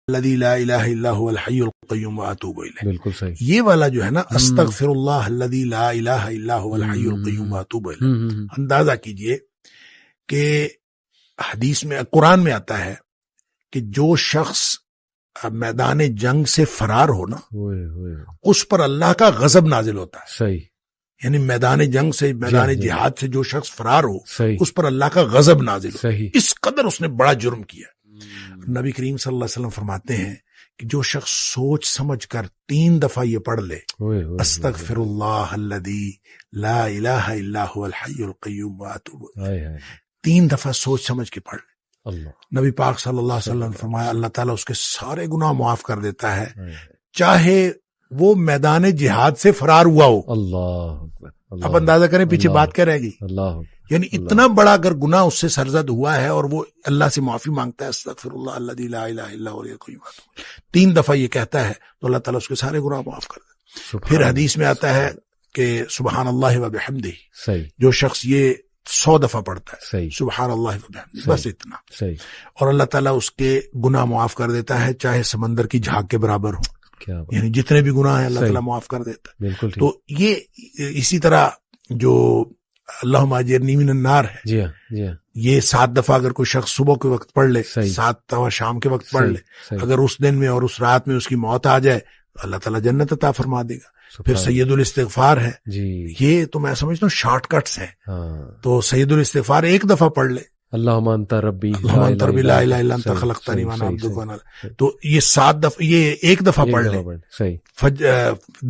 الذی لا الہ الا هو الحی القیوم واتوب الیہ. بالکل صحیح. یہ والا جو ہے نا استغفر اللہ الذی لا الہ الا هو الحی القیوم واتوب الیہ، اندازہ کیجئے کہ حدیث میں قرآن میں آتا ہے کہ جو شخص میدان جنگ سے فرار ہو نا اس پر اللہ کا غضب نازل ہوتا ہے. صحیح. یعنی میدان جنگ سے، میدان جہاد سے جو شخص فرار ہو صحیح. اس پر اللہ کا غضب نازل ہو. صحیح. اس قدر اس نے بڑا جرم کیا. نبی کریم صلی اللہ علیہ وسلم فرماتے ہیں کہ جو شخص سوچ سمجھ کر 3 دفعہ یہ پڑھ لے استغفر اللہ الذی لا الہ الا هو الحی القیوم واتوب الیہ، 3 دفعہ سوچ سمجھ کے پڑھ لے، اللہ نبی پاک صلی اللہ علیہ وسلم نے فرمایا اللہ تعالیٰ اس کے سارے گناہ معاف کر دیتا ہے، چاہے وہ میدان جہاد سے فرار ہوا ہو. اللہ اب اندازہ کریں پیچھے بات کیا رہے گی. اللہ. یعنی اتنا بڑا اگر گناہ اس سے سرزد ہوا ہے اور وہ اللہ سے معافی مانگتا ہے استغفر اللہ الذی لا الہ الا هو الحی القیوم، 3 دفعہ یہ کہتا ہے تو اللہ تعالیٰ اس کے سارے گناہ معاف کر دیتا. پھر حدیث میں آتا ہے کہ سبحان اللہ و بحمدہ، صحیح. جو شخص یہ 100 دفعہ پڑھتا ہے صحیح. سبحان اللہ و بحمدہ، بس اتنا، صحیح. اور اللہ تعالیٰ اس کے گناہ معاف کر دیتا ہے چاہے سمندر کی جھاگ کے برابر ہو. یعنی جتنے بھی گناہ ہیں اللہ تعالیٰ معاف کر دیتا ہے. بالکل. تو یہ اسی طرح جو اللہم اجرنی من النار ہے، جی ہاں جی ہاں، یہ 7 دفعہ اگر کوئی شخص صبح کے وقت پڑھ لے، 7 دفعہ شام کے وقت پڑھ لے، اگر اس دن میں اور اس رات میں اس کی موت آ جائے اللہ تعالیٰ جنت عطا فرما دے گا. پھر سید الاستغفار ہے، یہ تو میں سمجھتا ہوں شارٹ کٹس ہیں. تو سید الاستغفار 1 دفعہ پڑھ لے، اللہم انت ربی لا الہ الا انت خلقتنی وانا عبدک وانا، تو یہ 7 دفعہ، یہ 1 دفعہ پڑھ لے،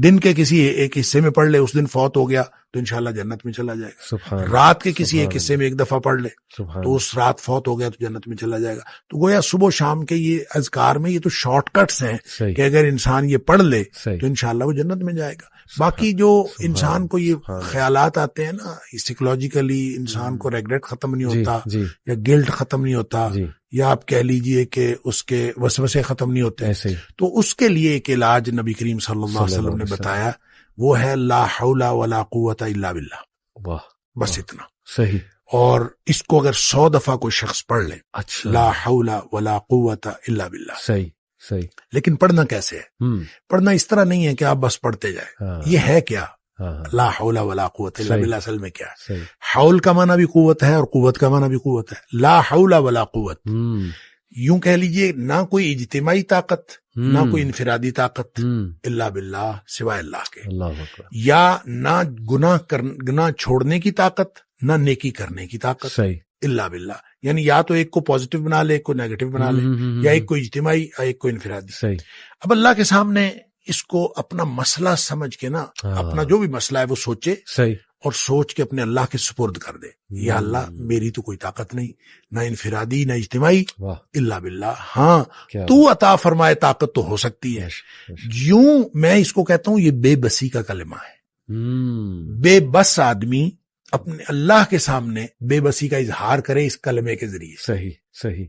دن کے کسی ایک حصے میں پڑھ لے، اس دن فوت ہو گیا تو انشاءاللہ جنت میں چلا جائے گا. رات کے کسی ایک حصے میں 1 دفعہ پڑھ لے تو اس رات فوت ہو گیا تو جنت میں چلا جائے گا. تو گویا صبح و شام کے یہ اذکار میں یہ تو شارٹ کٹس ہیں کہ اگر انسان یہ پڑھ لے تو انشاءاللہ وہ جنت میں جائے گا. باقی جو انسان کو یہ خیالات آتے ہیں نا، سائیکولوجیکلی انسان کو ریگریٹ ختم نہیں ہوتا یا گلٹ ختم نہیں ہوتا، یا آپ کہہ لیجئے کہ اس کے وسوسے ختم نہیں ہوتے، تو اس کے لیے ایک علاج نبی کریم صلی اللہ علیہ وسلم نے بتایا، وہ ہے لا حول ولا قوت الا باللہ. بس اتنا. صحیح. اور اس کو اگر 100 دفعہ کوئی شخص پڑھ لے، لا حول ولا قوت الا باللہ. صحیح صحیح. لیکن پڑھنا کیسے ہے؟ پڑھنا اس طرح نہیں ہے کہ آپ بس پڑھتے جائیں. یہ ہے کیا لا حول ولا قوت الا باللہ؟ اصل میں کیا ہے؟ حول کا معنی بھی قوت ہے اور قوت کا معنی بھی قوت ہے. لا حول ولا قوت، یوں کہہ لیجئے نہ کوئی اجتماعی طاقت نہ کوئی انفرادی طاقت الا باللہ، سوائے اللہ کے. یا نہ گناہ چھوڑنے کی طاقت نہ نیکی کرنے کی طاقت الا باللہ. یعنی یا تو ایک کو پازیٹیو بنا لے، ایک کو نیگیٹو بنا لے، یا ایک کو اجتماعی ایک کو انفرادی. اب اللہ کے سامنے اس کو اپنا مسئلہ سمجھ کے نا، اپنا جو بھی مسئلہ ہے وہ سوچے اور سوچ کے اپنے اللہ کے سپرد کر دے. یا اللہ میری تو کوئی طاقت نہیں، نہ انفرادی نہ اجتماعی، الا باللہ. ہاں تو عطا فرمائے طاقت تو ہو سکتی ہے. یوں میں اس کو کہتا ہوں یہ بے بسی کا کلمہ ہے. بے بس آدمی اپنے اللہ کے سامنے بے بسی کا اظہار کرے اس کلمے کے ذریعے. صحیح صحیح.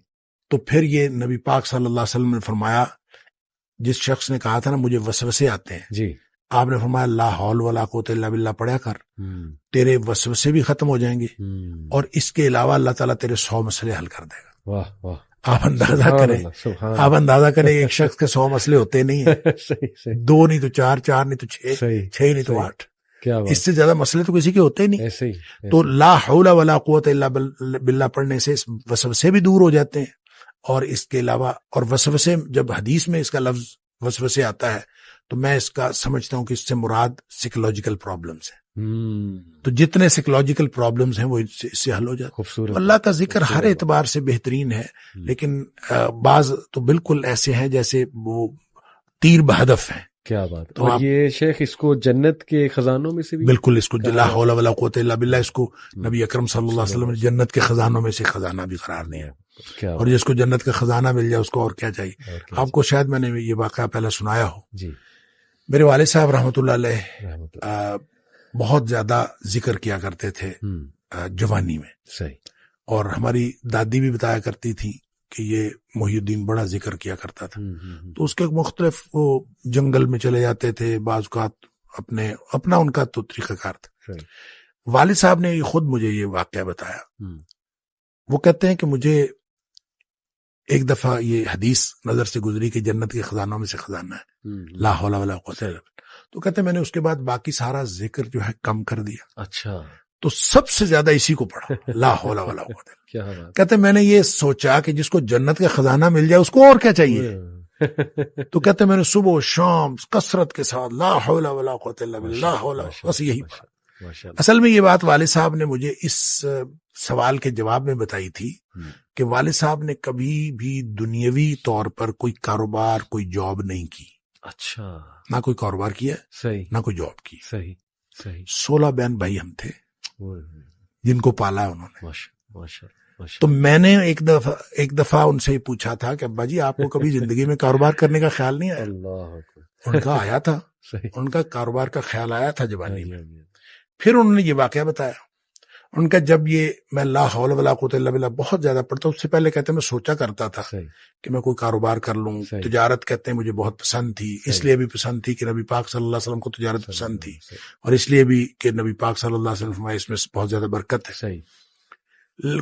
تو پھر یہ نبی پاک صلی اللہ علیہ وسلم نے فرمایا، جس شخص نے کہا تھا نا مجھے وسوسے آتے ہیں، جی آپ نے فرمایا لا حول ولا قوت الا باللہ پڑھا کر، تیرے وسوسے بھی ختم ہو جائیں گے اور اس کے علاوہ اللہ تعالیٰ تیرے 100 مسئلے حل کر دے گا. واہ واہ. آپ اندازہ کریں ایک شخص کے 100 مسئلے ہوتے نہیں ہیں. 2 نہیں تو 4، 4 نہیں تو 6، 6 نہیں تو 8. اس سے زیادہ مسئلے تو کسی کے ہوتے ہی نہیں. تو لا حول ولا قوت الا باللہ پڑھنے سے وسوسے بھی دور ہو جاتے ہیں. اور اس کے علاوہ، اور وسوسے جب حدیث میں اس کا لفظ وسوسے آتا ہے تو میں اس کا سمجھتا ہوں کہ اس سے مراد سائیکولوجیکل پرابلمز ہیں. تو جتنے سائیکولوجیکل پرابلمز ہیں وہ اس سے حل ہو جاتے ہیں. اللہ کا ذکر ہر اعتبار سے بہترین ہے، لیکن بعض تو بالکل ایسے ہیں جیسے وہ تیر بہدف ہیں. کیا بات. تو یہ شیخ اس کو جنت کے خزانوں میں سے بھی بالکل، اس کو لا حول ولا قوت الا باللہ اس کو نبی اکرم صلی اللہ علیہ وسلم نے جنت کے خزانوں میں سے خزانہ بھی قرار دیا. اور جس کو جنت کا خزانہ مل جائے اس کو اور کیا چاہیے. آپ کو شاید میں نے یہ واقعہ پہلے سنایا ہو. جی. میرے والد صاحب رحمۃ اللہ علیہ بہت زیادہ ذکر کیا کرتے تھے جوانی میں. صحیح. اور ہماری دادی بھی بتایا کرتی تھی کہ یہ محی الدین بڑا ذکر کیا کرتا تھا. تو اس کے مختلف وہ جنگل میں چلے جاتے تھے، بعض اوقات اپنا ان کا تو طریقہ کار تھا. والد صاحب نے خود مجھے یہ واقعہ بتایا. وہ کہتے ہیں کہ مجھے ایک دفعہ یہ حدیث نظر سے گزری کہ جنت کے خزانوں میں سے خزانہ ہے لا حول ولا قوت الا باللہ. تو کہتے میں نے اس کے بعد باقی سارا ذکر جو ہے کم کر دیا. اچھا. تو سب سے زیادہ اسی کو پڑھا لا حول ولا قوت الا کیا باللہ. بات. کہتے میں نے یہ سوچا کہ جس کو جنت کا خزانہ مل جائے اس کو اور کیا چاہیے. تو کہتے میں نے صبح و شام کثرت کے ساتھ لا حول ولا قوت الا باللہ بس یہی پڑھا. اصل میں یہ بات والد صاحب نے مجھے اس سوال کے جواب میں بتائی تھی کہ والد صاحب نے کبھی بھی دنیاوی طور پر کوئی کاروبار کوئی جاب نہیں کی. اچھا. نہ کوئی کاروبار کیا صحیح نہ کوئی جاب کی. صحیح صحیح. 16 بہن بھائی ہم تھے جن کو پالا ہے انہوں نے. ماشاء. تو میں نے ایک دفعہ ان سے پوچھا تھا کہ ابا جی آپ کو کبھی زندگی میں کاروبار کرنے کا خیال نہیں آیا. ان کا آیا تھا. ان کا کاروبار کا خیال آیا تھا جوانی میں. پھر انہوں نے یہ واقعہ بتایا. ان کا جب یہ میں لا حول ولا قوت الا باللہ بہت زیادہ پڑھتا اس سے پہلے کہتے ہیں میں سوچا کرتا تھا کہ میں کوئی کاروبار کر لوں. تجارت کہتے ہیں مجھے بہت پسند تھی. اس لیے بھی پسند تھی کہ نبی پاک صلی اللہ علیہ وسلم کو تجارت پسند تھی اور اس لیے بھی کہ نبی پاک صلی اللہ علیہ وسلم فرمایا اس میں بہت زیادہ برکت ہے.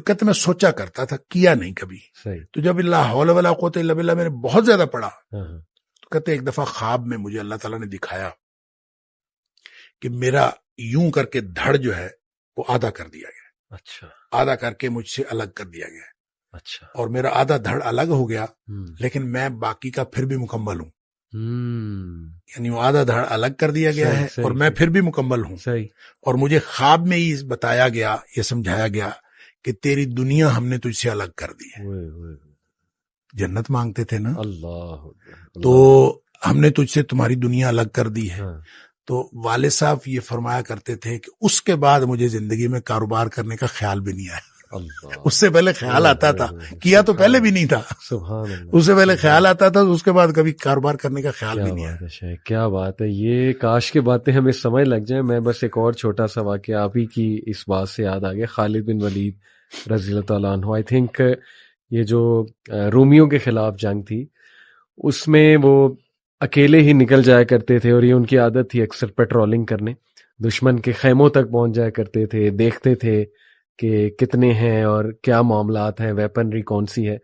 کہتے میں سوچا کرتا تھا کیا نہیں کبھی. تو جب لا حول ولا قوت الا باللہ میں نے بہت زیادہ پڑھا تو کہتے ایک دفعہ خواب میں مجھے اللہ تعالیٰ نے دکھایا کہ میرا یوں کر کے دھڑ جو ہے وہ آدھا کر دیا گیا. اچھا. آدھا کر کے مجھ سے الگ کر دیا گیا. اچھا. اور میرا آدھا دھڑ الگ ہو گیا لیکن میں باقی کا پھر بھی مکمل ہوں. یعنی وہ آدھا دھڑ الگ کر دیا گیا ہے اور میں پھر بھی مکمل ہوں. اور مجھے خواب میں ہی بتایا گیا یہ سمجھایا گیا کہ تیری دنیا ہم نے تجھ سے الگ کر دی ہے. جنت مانگتے تھے نا اللہ تو ہم نے تجھ سے تمہاری دنیا الگ کر دی ہے. تو والد صاحب یہ فرمایا کرتے تھے کہ اس کے بعد مجھے زندگی میں کاروبار کرنے کا خیال بھی نہیں آیا. اس سے پہلے خیال آتا تھا کیا تو پہلے بھی نہیں تھا. اس سے پہلے خیال آتا تھا اس کے بعد کبھی کاروبار کرنے کا خیال بھی نہیں آیا. کیا بات ہے. یہ کاش کی باتیں ہمیں سمجھ لگ جائیں. میں بس ایک اور چھوٹا سا واقعہ آپ ہی کی اس بات سے یاد آ گیا. خالد بن ولید رضی اللہ تعالیٰ عنہ آئی تھنک یہ جو رومیوں کے خلاف جنگ تھی اس میں وہ اکیلے ہی نکل جایا کرتے تھے اور یہ ان کی عادت تھی اکثر پیٹرولنگ کرنے. دشمن کے خیموں تک پہنچ جایا کرتے تھے دیکھتے تھے کہ کتنے ہیں اور کیا معاملات ہیں ویپنری کون سی ہے.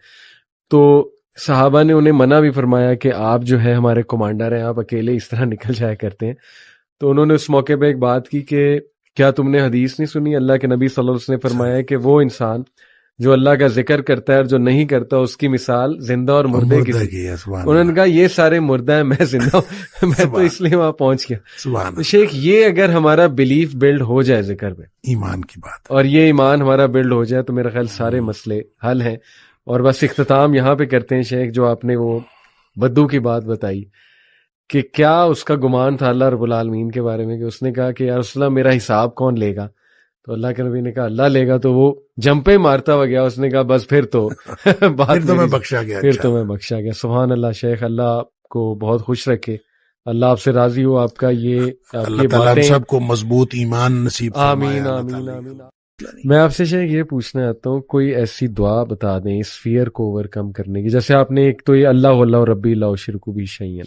تو صحابہ نے انہیں منع بھی فرمایا کہ آپ جو ہے ہمارے کمانڈر ہیں آپ اکیلے اس طرح نکل جایا کرتے ہیں. تو انہوں نے اس موقع پہ ایک بات کی کہ کیا تم نے حدیث نہیں سنی اللہ کے نبی صلی اللہ علیہ وسلم نے فرمایا کہ وہ انسان جو اللہ کا ذکر کرتا ہے اور جو نہیں کرتا اس کی مثال زندہ اور مردے کی. انہوں نے کہا یہ سارے مردہ ہیں میں زندہ ہوں. میں تو اس لیے وہاں پہنچ گیا. تو شیخ یہ اگر ہمارا بلیف بلڈ ہو جائے ذکر پہ ایمان کی بات اور یہ ایمان ہمارا بلڈ ہو جائے تو میرا خیال سارے مسئلے حل ہیں. اور بس اختتام یہاں پہ کرتے ہیں شیخ جو آپ نے وہ بدو کی بات بتائی کہ کیا اس کا گمان تھا اللہ رب العالمین کے بارے میں کہ اس نے کہا کہ یا رسول اللہ میرا حساب کون لے گا. تو اللہ کے نبی نے کہا اللہ لے گا. تو وہ جمپے مارتا ہوا گیا. اس نے کہا بس پھر تو پھر تو میں بخشا گیا. پھر تو میں بخشا گیا. سبحان اللہ. شیخ اللہ آپ کو بہت خوش رکھے. اللہ آپ سے راضی ہو. آپ کا یہ اللہ تعالیٰ ہم سب کو مضبوط ایمان نصیب فرمائے. آمین آمین آمین. میں آپ سے شیخ یہ پوچھنا چاہتا ہوں کوئی ایسی دعا بتا دیں اس فیئر کو اوور کم کرنے کی. جیسے آپ نے ایک تو یہ اللہ اللہ ربی لا اشرک بہ شیئا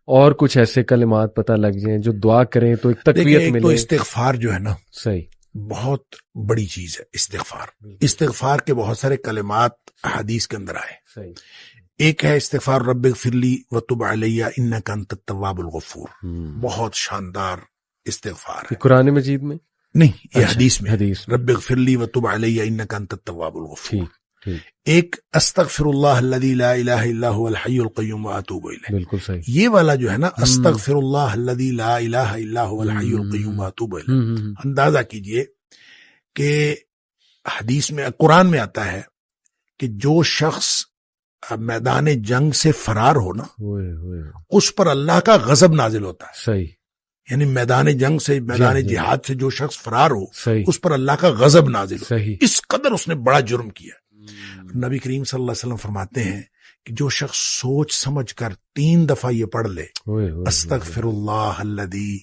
اور کچھ ایسے کلمات پتہ لگ جائیں جو دعا کریں تو ایک تقویت ملے. تو استغفار جو ہے نا صحیح بہت بڑی چیز ہے. استغفار کے بہت سارے کلمات حدیث کے اندر آئے. صحیح. ایک ہے استغفار رب اغفر لی وتب علی انک انت التواب الغفور. بہت شاندار استغفار ہے. قرآن مجید میں نہیں یہ حدیث میں رب اغفر لی وتب علی انک انت التواب الغفور. ایک استغفر اللہ الذی لا الہ الا هو الحی القیوم واتوب الیہ. بالکل صحیح. یہ والا جو ہے نا استغفر اللہ الذی لا الہ الا هو الحی القیوم واتوب الیہ. اندازہ کیجئے کہ حدیث میں قرآن میں آتا ہے کہ جو شخص میدان جنگ سے فرار ہو نا اس پر اللہ کا غضب نازل ہوتا ہے. صحیح. یعنی میدان جنگ سے میدان جہاد سے جو شخص فرار ہو اس پر اللہ کا غضب نازل ہو. اس قدر اس نے بڑا جرم کیا. نبی کریم صلی اللہ علیہ وسلم فرماتے ہیں کہ جو شخص سوچ سمجھ کر 3 دفعہ یہ پڑھ لے استغفر اللہ الذی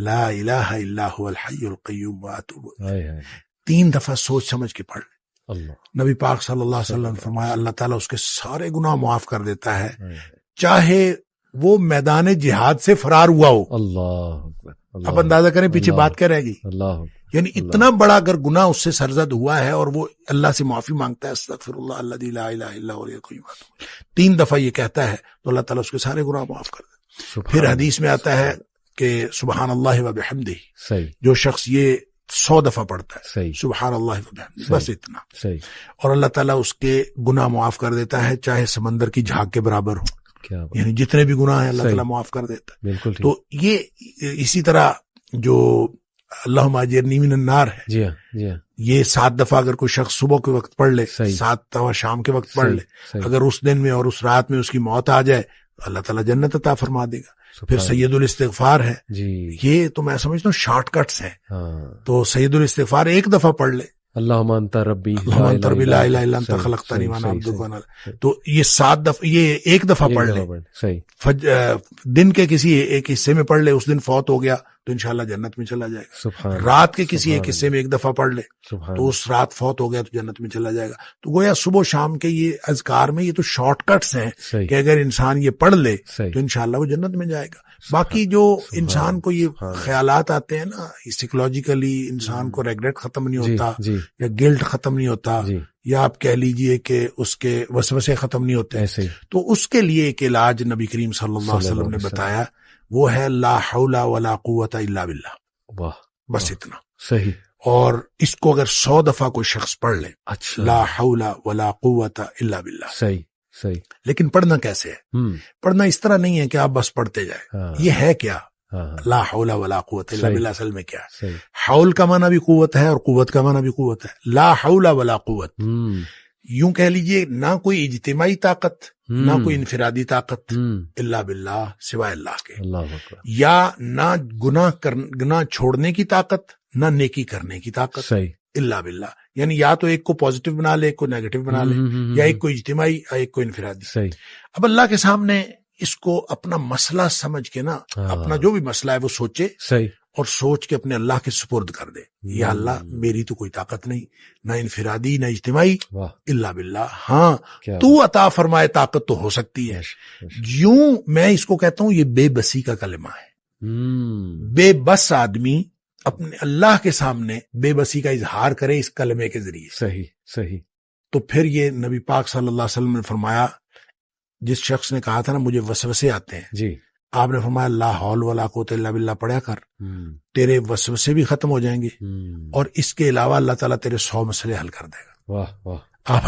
لا الہ الا هو الحی القیوم واتوب الیہ 3 دفعہ سوچ سمجھ کے پڑھ لے. نبی پاک صلی اللہ علیہ وسلم فرمایا اللہ تعالیٰ اس کے سارے گناہ معاف کر دیتا ہے چاہے وہ میدان جہاد سے فرار ہوا ہو. اللہ اب اندازہ کریں پیچھے بات کیا رہے گی. یعنی اتنا بڑا اگر گناہ اس سے سرزد ہوا ہے اور وہ اللہ سے معافی مانگتا ہے، استغفر اللہ الذی لا الہ الا هو الحی القیوم، 3 دفعہ یہ کہتا ہے تو اللہ تعالیٰ اس کے سارے گناہ معاف کر دیتا ہے۔ پھر حدیث میں آتا ہے کہ سبحان اللہ و بحمدہ، جو شخص یہ 100 دفعہ پڑھتا ہے سبحان اللہ و بحمدہ، بس اتنا، اور اللہ تعالیٰ اس کے گناہ معاف کر دیتا ہے، چاہے سمندر کی جھاگ کے برابر ہو، یعنی جتنے بھی گناہ ہیں اللہ تعالیٰ معاف کر دیتا ہے۔ بالکل۔ تو یہ اسی طرح جو اللہم اجرنی من النار ہے، جی ہاں، یہ 7 دفعہ اگر کوئی شخص صبح کے وقت پڑھ لے، 7 دفعہ شام کے وقت پڑھ لے، اگر اس دن میں اور اس رات میں اس کی موت آ جائے تو اللہ تعالیٰ جنت عطا فرما دے گا۔ پھر سید الاستغفار ہے، یہ تو میں سمجھتا ہوں شارٹ کٹس ہیں، تو سید الاستغفار 1 دفعہ پڑھ لے، اللہم انت ربی لا الہ الا انت خلقتنی وانا عبدک وانا، تو یہ 7 دفعہ، یہ 1 دفعہ پڑھ لے، دن کے کسی ایک حصے میں پڑھ لے، اس دن فوت ہو گیا تو انشاءاللہ جنت میں چلا جائے گا۔ رات کے کسی ایک حصے میں 1 دفعہ پڑھ لے تو اس رات فوت ہو گیا تو جنت میں چلا جائے گا۔ تو گویا صبح و شام کے یہ اذکار میں یہ تو شارٹ کٹس ہیں کہ اگر انسان یہ پڑھ لے تو انشاءاللہ وہ جنت میں جائے گا۔ باقی جو انسان کو یہ خیالات آتے ہیں نا، سائیکولوجیکلی انسان کو ریگریٹ ختم نہیں ہوتا، یا گلٹ ختم نہیں ہوتا، یا آپ کہہ لیجئے کہ اس کے وسوسے ختم نہیں ہوتے، تو اس کے لیے ایک علاج نبی کریم صلی اللہ علیہ وسلم نے بتایا، وہ ہے لا حول ولا قوت الا باللہ، بس اتنا صحیح۔ اور اس کو اگر 100 دفعہ کوئی شخص پڑھ لے، لا حول ولا قوت الا باللہ، صحیح۔ لیکن پڑھنا کیسے ہے؟ پڑھنا اس طرح نہیں ہے کہ آپ بس پڑھتے جائیں، یہ ہے کیا لا حول ولا قوت الا باللہ، اصل میں کیا ہے؟ حول کا معنی بھی قوت ہے اور قوت کا معنی بھی قوت ہے۔ لا حول ولا قوت، یوں کہہ لیجئے نہ کوئی اجتماعی طاقت نہ کوئی انفرادی طاقت، الا باللہ، سوائے اللہ کے، یا نہ گناہ چھوڑنے کی طاقت نہ نیکی کرنے کی طاقت، الا باللہ، یعنی یا تو ایک کو پازیٹیو بنا لے، ایک کو نیگیٹو بنا لے، یا ایک کو اجتماعی ایک کو انفرادی۔ اب اللہ کے سامنے اس کو اپنا مسئلہ سمجھ کے نا، اپنا جو بھی مسئلہ ہے وہ سوچے، اور سوچ کے اپنے اللہ کے سپرد کر دے، یا اللہ میری تو کوئی طاقت نہیں، نہ انفرادی نہ اجتماعی، الا باللہ، ہاں تو عطا فرمائے طاقت تو ہو سکتی ہے۔ یوں میں اس کو کہتا ہوں یہ بے بسی کا کلمہ ہے۔ بے بس آدمی اپنے اللہ کے سامنے بے بسی کا اظہار کرے اس کلمے کے ذریعے، صحیح۔ تو پھر یہ نبی پاک صلی اللہ علیہ وسلم نے فرمایا، جس شخص نے کہا تھا نا مجھے وسوسے آتے ہیں، جی، آپ نے فرمایا لا حول ولا قوت الا باللہ پڑھا کر، تیرے وسوسے بھی ختم ہو جائیں گے، اور اس کے علاوہ اللہ تعالیٰ تیرے 100 مسئلے حل کر دے گا۔ واہ واہ، آپ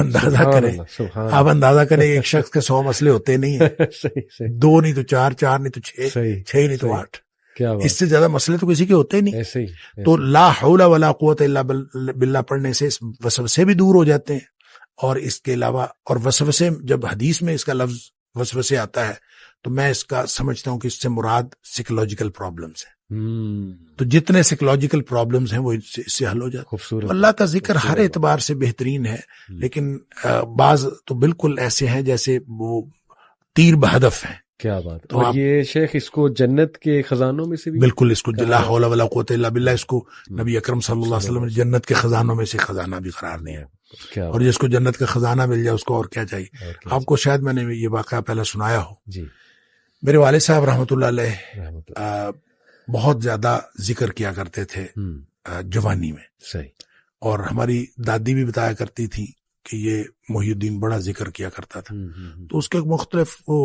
اندازہ کریں ایک شخص کے 100 مسئلے ہوتے نہیں ہیں، 2 نہیں تو 4 نہیں تو 6 نہیں تو 8، اس سے زیادہ مسئلے تو کسی کے ہوتے نہیں۔ تو لا حول ولا قوت الا باللہ پڑھنے سے وسوسے بھی دور ہو جاتے ہیں، اور اس کے علاوہ، اور وسوسے جب حدیث میں اس کا لفظ وسوسے آتا ہے تو میں اس کا سمجھتا ہوں کہ اس سے مراد سائیکولوجیکل پرابلمز ہیں، تو جتنے سائیکولوجیکل پرابلمز ہیں وہ اس سے حل ہو جاتے ہیں۔ اللہ کا ذکر ہر اعتبار سے بہترین ہے، لیکن بعض تو بالکل ایسے ہیں جیسے وہ تیر بہدف ہیں۔ کیا بات، اور یہ شیخ اس کو جنت کے خزانوں میں سے بھی، بالکل، اس کو لا حول ولا قوت الا باللہ، اس کو نبی اکرم صلی اللہ علیہ وسلم نے جنت کے خزانوں میں سے خزانہ بھی قرار دیا، اور جس کو جنت کا خزانہ مل جائے اس کو اور کیا چاہیے۔ آپ کو شاید میں نے یہ واقعہ پہلے سنایا ہو، میرے والد صاحب رحمۃ اللہ علیہ بہت زیادہ ذکر کیا کرتے تھے جوانی میں، اور ہماری دادی بھی بتایا کرتی تھی کہ یہ محی الدین بڑا ذکر کیا کرتا تھا، تو اس کے مختلف وہ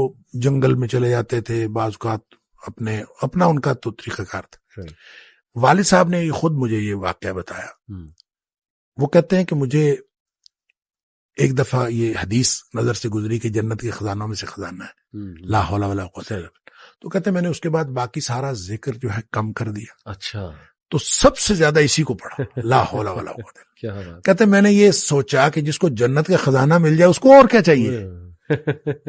جنگل میں چلے جاتے تھے، بعض اوقات اپنا ان کا تو طریقہ کار تھا۔ والد صاحب نے خود مجھے یہ واقعہ بتایا، وہ کہتے ہیں کہ مجھے ایک دفعہ یہ حدیث نظر سے گزری کہ جنت کے خزانوں میں سے خزانہ ہے لا حول ولا قوت الا باللہ، تو کہتے ہیں میں نے اس کے بعد باقی سارا ذکر جو ہے کم کر دیا، اچھا، تو سب سے زیادہ اسی کو پڑھا، لا حول ولا قوت الا باللہ۔ کہتے ہیں میں نے یہ سوچا کہ جس کو جنت کا خزانہ مل جائے اس کو اور کیا چاہیے،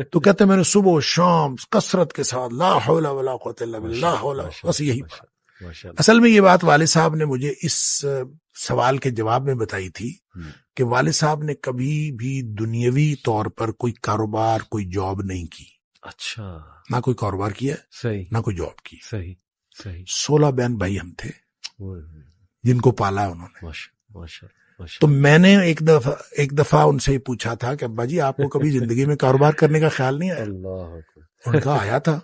تو کہتے ہیں میں نے صبح و شام کثرت کے ساتھ لا حول ولا قوت الا باللہ، بس یہی پڑھا۔ اصل میں یہ بات والد صاحب نے مجھے اس سوال کے جواب میں بتائی تھی کہ والد صاحب نے کبھی بھی دنیاوی طور پر کوئی کاروبار، کوئی جاب نہیں کی، اچھا، نہ کوئی کاروبار کیا، صحیح، نہ کوئی جاب کی، صحیح۔ 16 بہن بھائی ہم تھے جن کو پالا انہوں نے۔ ماشاء تو میں نے ایک دفعہ ان سے پوچھا تھا کہ ابا جی آپ کو کبھی زندگی میں کاروبار کرنے کا خیال نہیں آیا؟ ان کا آیا تھا،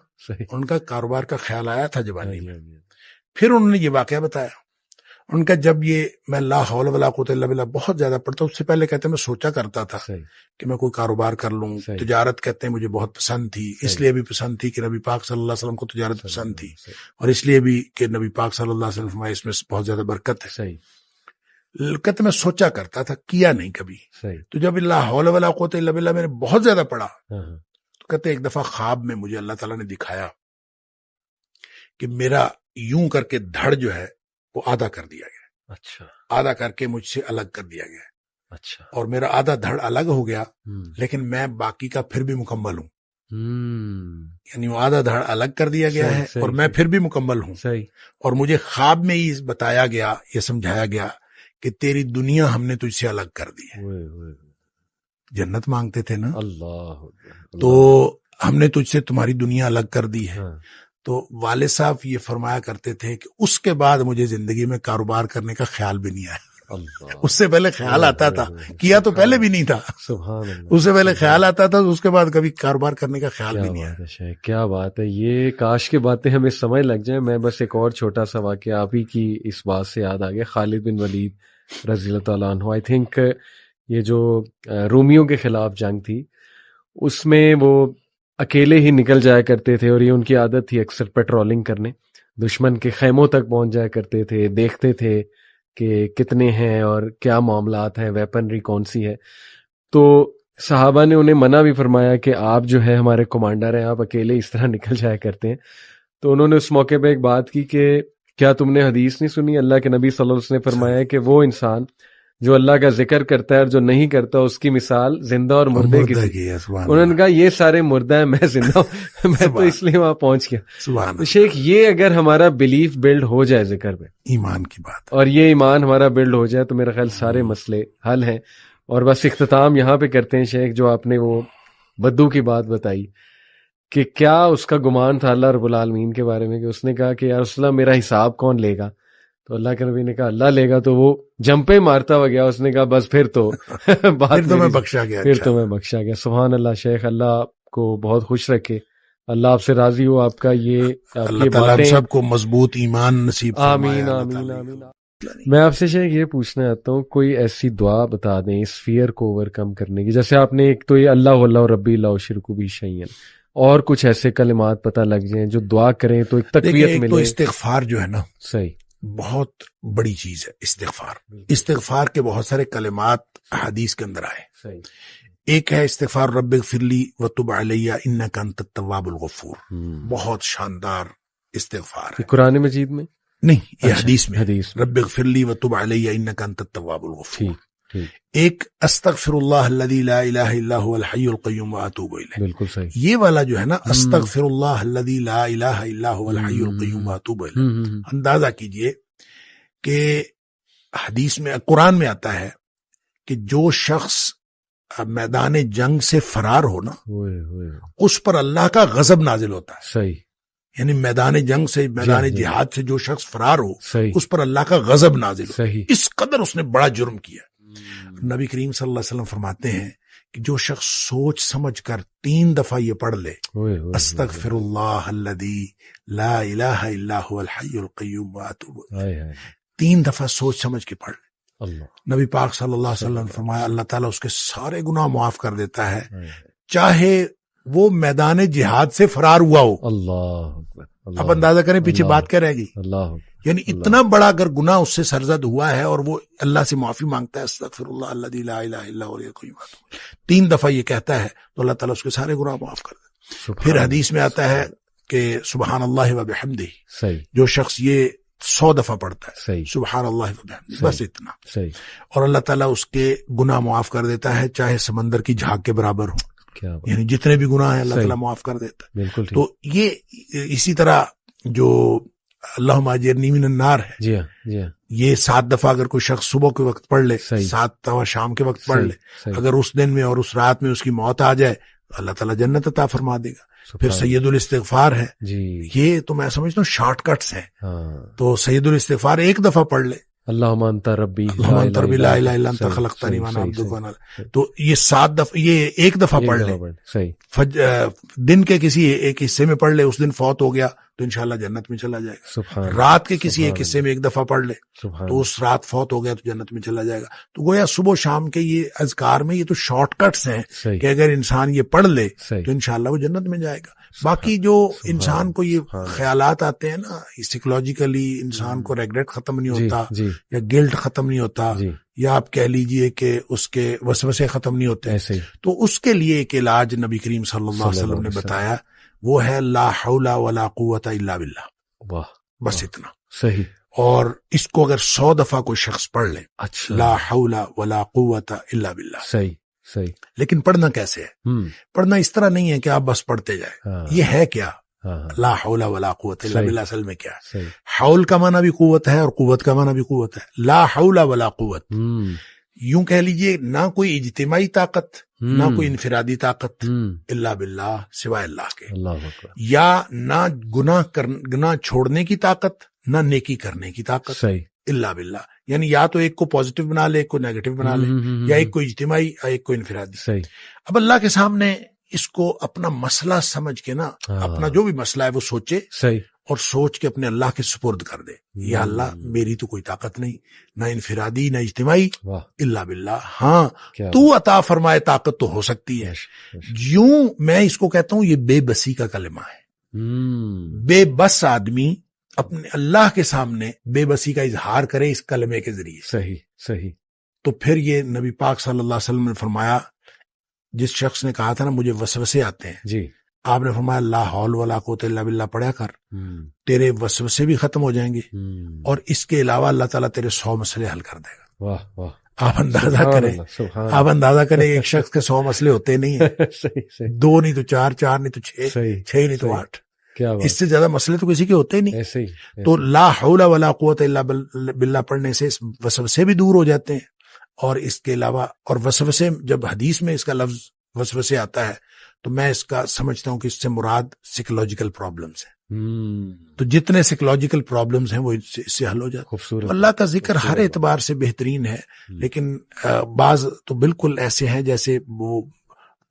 ان کا کاروبار کا خیال آیا تھا جوانی میں۔ پھر انہوں نے یہ واقعہ بتایا، ان کا جب یہ میں لا حول ولا قوت الا باللہ بہت زیادہ پڑھتا ہوں، اس سے پہلے کہتے ہیں میں سوچا کرتا تھا کہ میں کوئی کاروبار کر لوں، تجارت کہتے ہیں مجھے بہت پسند تھی، اس لیے بھی پسند تھی کہ نبی پاک صلی اللہ علیہ وسلم کو تجارت پسند تھی، اور اس لیے بھی کہ نبی پاک صلی اللہ علیہ وسلم فرمایا اس میں بہت زیادہ برکت ہے۔ کہتے میں سوچا کرتا تھا، کیا نہیں کبھی۔ تو جب لا حول ولا قوت الا باللہ میں نے بہت زیادہ پڑھا تو کہتے ایک دفعہ خواب میں مجھے اللہ تعالیٰ نے دکھایا کہ میرا یوں کر کے دھڑ جو ہے وہ آدھا کر دیا گیا، اچھا، آدھا کر کے مجھ سے الگ کر دیا گیا، اچھا، اور میرا آدھا دھڑ الگ ہو گیا، لیکن میں باقی کا پھر بھی مکمل ہوں، یعنی وہ آدھا دھڑ الگ کر دیا گیا ہے اور میں پھر بھی مکمل ہوں، اور مجھے خواب میں ہی بتایا گیا، یہ سمجھایا گیا کہ تیری دنیا ہم نے تجھ سے الگ کر دی ہے۔ جنت مانگتے تھے نا، اللہ، تو ہم نے تجھ سے تمہاری دنیا الگ کر دی ہے۔ تو والد صاحب یہ فرمایا کرتے تھے کہ اس کے بعد مجھے زندگی میں کاروبار کرنے کا خیال بھی نہیں آیا۔ اس سے پہلے خیال آتا تھا، کیا تو پہلے بھی نہیں تھا، اس سے پہلے خیال آتا تھا، اس کے بعد کبھی کاروبار کرنے کا خیال بھی نہیں آیا۔ کیا بات ہے، یہ کاش کی باتیں ہمیں سمجھ لگ جائیں۔ میں بس ایک اور چھوٹا سا واقعہ آپ ہی کی اس بات سے یاد آ گیا، خالد بن ولید رضی اللہ تعالیٰ عنہ۔ آئی تھنک یہ جو رومیوں کے خلاف جنگ تھی اس میں وہ اکیلے ہی نکل جایا کرتے تھے، اور یہ ان کی عادت تھی اکثر پیٹرولنگ کرنے، دشمن کے خیموں تک پہنچ جایا کرتے تھے، دیکھتے تھے کہ کتنے ہیں اور کیا معاملات ہیں، ویپنری کون سی ہے۔ تو صحابہ نے انہیں منع بھی فرمایا کہ آپ جو ہے ہمارے کمانڈر ہیں، آپ اکیلے اس طرح نکل جایا کرتے ہیں۔ تو انہوں نے اس موقع پہ ایک بات کی کہ کیا تم نے حدیث نہیں سنی، اللہ کے نبی صلی اللہ علیہ وسلم نے فرمایا کہ وہ انسان جو اللہ کا ذکر کرتا ہے اور جو نہیں کرتا اس کی مثال زندہ اور مردے کی ہے۔ انہوں نے کہا یہ سارے مردہ ہیں، میں زندہ ہوں، میں تو اس لیے وہاں پہنچ گیا۔ تو شیخ یہ اگر ہمارا بلیف بلڈ ہو جائے ذکر پہ، ایمان کی بات، اور یہ ایمان ہمارا بلڈ ہو جائے تو میرا خیال سارے مسئلے حل ہیں۔ اور بس اختتام یہاں پہ کرتے ہیں شیخ، جو آپ نے وہ بدو کی بات بتائی کہ کیا اس کا گمان تھا اللہ رب العالمین کے بارے میں، کہ اس نے کہا کہ یا رسول اللہ میرا حساب کون لے گا؟ تو اللہ کے نبی نے کہا اللہ لے گا۔ تو وہ جمپے مارتا ہوا گیا، اس نے کہا بس پھر تو پھر تو میں بخشا گیا، پھر تو میں بخشا گیا۔ سبحان اللہ شیخ، اللہ آپ کو بہت خوش رکھے، اللہ آپ سے راضی ہو، آپ کا یہ اللہ تعالیٰ سب کو مضبوط ایمان نصیب فرمائے۔ آمین آمین آمین۔ میں آپ سے شیخ یہ پوچھنا چاہتا ہوں، کوئی ایسی دعا بتا دیں اس فیئر کو اوور کم کرنے کی، جیسے آپ نے ایک تو یہ اللہ واللہ ربی لا اشرک بہ شیئا، اور کچھ ایسے کلمات پتہ لگ جائیں جو دعا کریں تو ایک تقویت ملے۔ تو استغفار جو ہے نا، صحیح، بہت بڑی چیز ہے استغفار۔ استغفار کے بہت سارے کلمات حدیث کے اندر آئے۔ صحیح، ایک ہے استغفار رب اغفر لی وتب علی انک انت التواب الغفور، بہت شاندار استغفار ہے۔ قرآن مجید میں نہیں، یہ حدیث میں، حدیث رب اغفر لی وتب علی انک انت التواب الغفور۔ ٹھیک، ایک استغفر اللہ الذی لا الہ الا هو الحی القیوم واتوب الیہ، بالکل صحیح۔ یہ والا جو ہے نا، استغفر اللہ الذی لا الہ الا هو الحی القیوم واتوب الیہ، اندازہ کیجئے کہ حدیث میں، قرآن میں آتا ہے کہ جو شخص میدان جنگ سے فرار ہو نا، اس پر اللہ کا غضب نازل ہوتا ہے۔ صحیح، یعنی میدان جنگ سے، میدان جہاد سے جو شخص فرار ہو، اس پر اللہ کا غضب نازل ہو، اس قدر اس نے بڑا جرم کیا۔ نبی کریم صلی اللہ علیہ وسلم فرماتے ہیں کہ جو شخص سوچ سمجھ کر 3 دفعہ یہ پڑھ لے، استغفر اللہ الذی لا الہ الا هو الحی القیوم واتوب الیہ، 3 دفعہ سوچ سمجھ کے پڑھ لے، نبی پاک صلی اللہ علیہ وسلم فرمایا اللہ تعالیٰ اس کے سارے گناہ معاف کر دیتا ہے، چاہے وہ میدان جہاد سے فرار ہوا ہو۔ اللہ، اب اندازہ کریں پیچھے بات کیا رہے گی، اللہ، یعنی اتنا بڑا اگر گناہ اس سے سرزد ہوا ہے اور وہ اللہ سے معافی مانگتا ہے، استغفر اللہ الذی لا الہ الا هو الحی القیوم، 3 دفعہ یہ کہتا ہے تو اللہ تعالیٰ اس کے سارے گناہ معاف کر دیتا ہے۔ پھر حدیث میں آتا ہے کہ سبحان اللہ و بحمدہ، جو شخص یہ 100 دفعہ پڑھتا ہے، سبحان اللہ و بحمدہ، بس اتنا، اور اللہ تعالیٰ اس کے گناہ معاف کر دیتا ہے، چاہے سمندر کی جھاگ کے برابر ہو، یعنی جتنے بھی گناہ ہیں اللہ تعالیٰ معاف کر دیتا ہے۔ بالکل۔ تو یہ اسی طرح جو اللہم اجرنی من النار ہے، جی ہاں، یہ 7 دفعہ اگر کوئی شخص صبح کے وقت پڑھ لے، 7 دفعہ شام کے وقت پڑھ لے، اگر اس دن میں اور اس رات میں اس کی موت آ جائے اللہ تعالیٰ جنت عطا فرما دے گا۔ پھر سید الاستغفار ہے، یہ تو میں سمجھتا ہوں شارٹ کٹس ہیں۔ تو سید الاستغفار 1 دفعہ پڑھ لے، اللہم انت ربی لا الہ الا انت خلقتنی وانا عبدک وانا، تو یہ 7 دفعہ، یہ 1 دفعہ پڑھ لے، دن کے کسی ایک حصے میں پڑھ لے، اس دن فوت ہو گیا تو انشاءاللہ جنت میں چلا جائے گا. سبحان رات کے کسی ایک حصے میں ایک دفعہ پڑھ لے تو اس رات فوت ہو گیا تو جنت میں چلا جائے گا. تو گویا صبح و شام کے یہ اذکار میں یہ تو شارٹ کٹس ہیں کہ اگر انسان یہ پڑھ لے تو انشاءاللہ وہ جنت میں جائے گا. باقی جو انسان کو یہ خیالات آتے ہیں نا, سائیکولوجیکلی انسان کو ریگریٹ ختم نہیں ہوتا یا گلٹ ختم نہیں ہوتا یا آپ کہہ لیجئے کہ اس کے وسوسے ختم نہیں ہوتے, تو اس کے لیے ایک علاج نبی کریم صلی اللہ علیہ وسلم نے بتایا, وہ ہے لا حول ولا قوت الا باللہ. بس اتنا صحیح. اور اس کو اگر 100 دفعہ کوئی شخص پڑھ لے, لا حول ولا قوت الا باللہ, صحیح صحیح. لیکن پڑھنا کیسے ہے؟ پڑھنا اس طرح نہیں ہے کہ آپ بس پڑھتے جائیں. یہ ہے کیا لا حول ولا قوت الا باللہ؟ اصل میں کیا ہے؟ حول کا معنی بھی قوت ہے اور قوت کا معنی بھی قوت ہے. لا حول ولا قوت, یوں کہہ لیجئے نہ کوئی اجتماعی طاقت نہ کوئی انفرادی طاقت الا باللہ, سوائے اللہ کے. یا نہ گناہ چھوڑنے کی طاقت نہ نیکی کرنے کی طاقت الا باللہ. یعنی یا تو ایک کو پازیٹو بنا لے, ایک کو نیگیٹو بنا لے, یا ایک کو اجتماعی یا ایک کو انفرادی. اب اللہ کے سامنے اس کو اپنا مسئلہ سمجھ کے نا, اپنا جو بھی مسئلہ ہے وہ سوچے اور سوچ کے اپنے اللہ کے سپرد کر دے. یا اللہ میری تو کوئی طاقت نہیں, نہ انفرادی نہ اجتماعی, الا باللہ. ہاں تو عطا فرمائے طاقت تو ہو سکتی ہے. یوں میں اس کو کہتا ہوں یہ بے بسی کا کلمہ ہے. بے بس آدمی اپنے اللہ کے سامنے بے بسی کا اظہار کرے اس کلمے کے ذریعے. صحیح صحیح. تو پھر یہ نبی پاک صلی اللہ علیہ وسلم نے فرمایا, جس شخص نے کہا تھا نا مجھے وسوسے آتے ہیں, جی آپ نے فرمایا لا حول ولا قوت الا باللہ پڑھا کر, تیرے وسوسے بھی ختم ہو جائیں گے اور اس کے علاوہ اللہ تعالیٰ تیرے 100 مسئلے حل کر دے گا. واہ واہ. آپ اندازہ کریں ایک شخص کے 100 مسئلے ہوتے نہیں ہیں. 2 نہیں تو 4, 4 نہیں تو 6, 6 نہیں تو 8. اس سے زیادہ مسئلے تو کسی کے ہوتے ہی نہیں. تو لا حول ولا قوت الا باللہ پڑھنے سے وسوسے بھی دور ہو جاتے ہیں. اور اس کے علاوہ اور وسوسے, جب حدیث میں اس کا لفظ وسوسے آتا ہے تو میں اس کا سمجھتا ہوں کہ اس سے مراد سائیکولوجیکل پرابلمز ہیں. تو جتنے سائیکولوجیکل پرابلمز ہیں وہ اس سے حل ہو جاتے ہیں. اللہ کا ذکر ہر اعتبار سے بہترین ہے, لیکن بعض تو بالکل ایسے ہیں جیسے وہ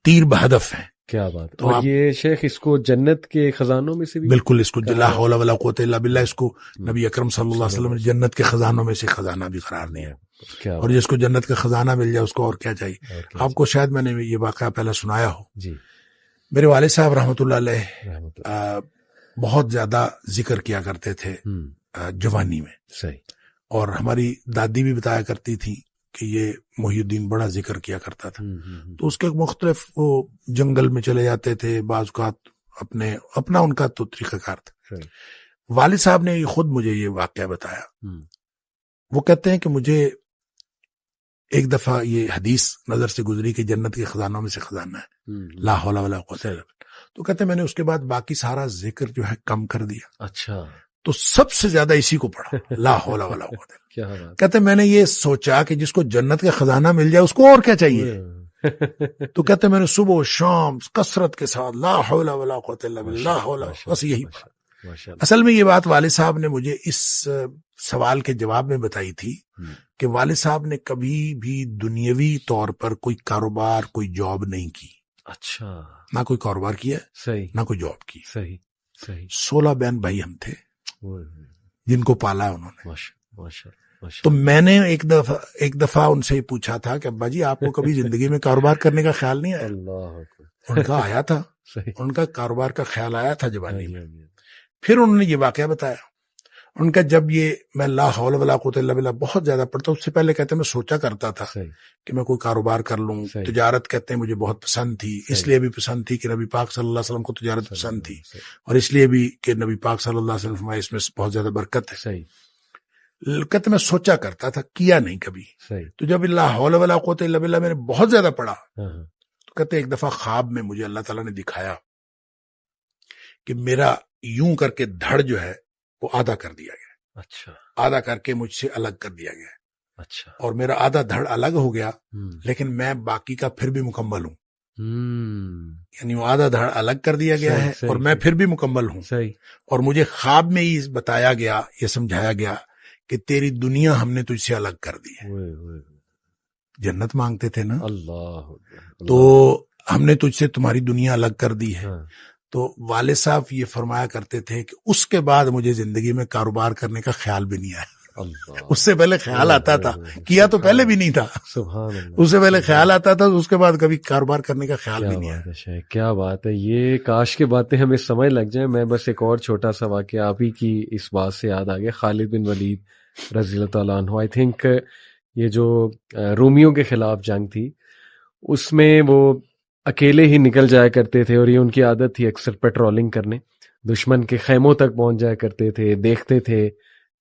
تیر بہدف ہیں. کیا بات. تو اور یہ شیخ اس کو جنت کے خزانوں میں سے بھی بالکل, اس کو لا حول ولا قوت الا باللہ, اس کو نبی اکرم صلی اللہ علیہ وسلم نے جنت کے خزانوں میں سے خزانہ بھی قرار دیا. اور جس کو جنت کا خزانہ مل جائے اس کو اور کیا چاہیے. آپ کو شاید میں نے یہ واقعہ پہلے سنایا ہو. میرے والد صاحب رحمۃ اللہ علیہ بہت زیادہ ذکر کیا کرتے تھے جوانی میں. اور ہماری دادی بھی بتایا کرتی تھی کہ یہ محی الدین بڑا ذکر کیا کرتا تھا. تو اس کے مختلف وہ جنگل میں چلے جاتے تھے, بعض اوقات اپنا ان کا تو طریقہ کار تھا. والد صاحب نے خود مجھے یہ واقعہ بتایا. وہ کہتے ہیں کہ مجھے ایک دفعہ یہ حدیث نظر سے گزری کہ جنت کے خزانوں میں سے خزانہ ہے لا حول ولا قوت الا باللہ. تو کہتے ہیں میں نے اس کے بعد باقی سارا ذکر جو ہے کم کر دیا. اچھا. تو سب سے زیادہ اسی کو پڑھا, لا حول ولا قوت. کہتے میں نے یہ سوچا کہ جس کو جنت کا خزانہ مل جائے اس کو اور کیا چاہیے. تو کہتے میں نے صبح و شام کثرت کے ساتھ لا حول ولا قوت الا باللہ, بس یہی پڑھا. اصل میں یہ بات والد صاحب نے مجھے اس سوال کے جواب میں بتائی تھی کہ والد صاحب نے کبھی بھی دنیاوی طور پر کوئی کاروبار, کوئی جاب نہیں کی. اچھا. نہ کوئی کاروبار کیا, صحیح, نہ کوئی جاب کی. صحیح صحیح. 16 بہن بھائی ہم تھے جن کو پالا انہوں نے. تو میں نے ایک دفعہ ان سے پوچھا تھا کہ ابا جی آپ کو کبھی زندگی میں کاروبار کرنے کا خیال نہیں آیا؟ ان کا آیا تھا, ان کا کاروبار کا خیال آیا تھا جوانی میں. پھر انہوں نے یہ واقعہ بتایا. ان کا جب یہ میں لا حول ولا قوت الا باللہ بہت زیادہ پڑھتا ہوں, اس سے پہلے کہتے ہیں میں سوچا کرتا تھا کہ میں کوئی کاروبار کر لوں. تجارت کہتے ہیں مجھے بہت پسند تھی, اس لیے بھی پسند تھی کہ نبی پاک صلی اللہ علیہ وسلم کو تجارت پسند تھی, اور اس لیے بھی کہ نبی پاک صلی اللہ علیہ وسلم اس میں بہت زیادہ برکت ہے. کہتے میں سوچا کرتا تھا, کیا نہیں کبھی. تو جب لا حول ولا قوت الا باللہ میں نے بہت زیادہ پڑھا تو کہتے ایک دفعہ خواب میں مجھے اللہ تعالیٰ نے دکھایا کہ میرا یوں کر کے دھڑ جو ہے وہ آدھا کر دیا گیا. اچھا. آدھا کر کے مجھ سے الگ کر دیا گیا. اچھا. اور میرا آدھا دھڑ الگ ہو گیا, لیکن میں باقی کا پھر بھی مکمل ہوں. یعنی وہ آدھا دھڑ الگ کر دیا گیا ہے اور میں پھر بھی مکمل ہوں. اور مجھے خواب میں ہی بتایا گیا, یہ سمجھایا گیا کہ تیری دنیا ہم نے تجھ سے الگ کر دی ہے. جنت مانگتے تھے نا, اللہ, تو ہم نے تجھ سے تمہاری دنیا الگ کر دی ہے. تو والد صاحب یہ فرمایا کرتے تھے کہ اس کے بعد مجھے زندگی میں کاروبار کرنے کا خیال بھی نہیں آیا. اس سے پہلے خیال آتا تھا, کیا تو پہلے بھی نہیں تھا, اس سے پہلے خیال آتا تھا, اس کے بعد کبھی کاروبار کرنے کا خیال بھی نہیں آیا. کیا بات ہے, یہ کاش کے باتیں ہمیں سمجھ لگ جائیں. میں بس ایک اور چھوٹا سا واقعہ آپ ہی کی اس بات سے یاد آ گیا, خالد بن ولید رضی اللہ تعالیٰ عنہ. آئی تھنک یہ جو رومیوں کے خلاف جنگ تھی اس میں وہ اکیلے ہی نکل جایا کرتے تھے, اور یہ ان کی عادت تھی اکثر پیٹرولنگ کرنے, دشمن کے خیموں تک پہنچ جایا کرتے تھے, دیکھتے تھے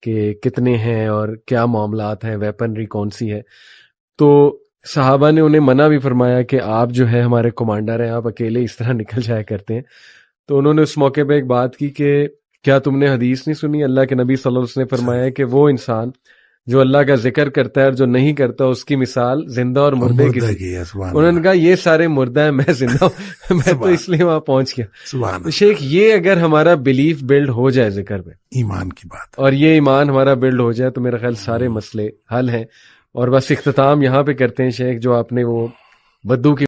کہ کتنے ہیں اور کیا معاملات ہیں, ویپنری کون سی ہے. تو صحابہ نے انہیں منع بھی فرمایا کہ آپ جو ہے ہمارے کمانڈر ہیں, آپ اکیلے اس طرح نکل جایا کرتے ہیں. تو انہوں نے اس موقع پہ ایک بات کی کہ کیا تم نے حدیث نہیں سنی, اللہ کے نبی صلی اللہ علیہ وسلم نے فرمایا کہ وہ انسان جو اللہ کا ذکر کرتا ہے اور جو نہیں کرتا اس کی مثال زندہ اور مردے کی ہے. انہوں نے کہا یہ سارے مردہ ہیں, میں زندہ ہوں, میں تو اس لیے وہاں پہنچ گیا. شیخ یہ اگر ہمارا بلیف بلڈ ہو جائے ذکر پہ, ایمان کی بات, اور یہ ایمان ہمارا بلڈ ہو جائے تو میرا خیال سارے مسئلے حل ہیں. اور بس اختتام یہاں پہ کرتے ہیں شیخ, جو آپ نے وہ بدو کی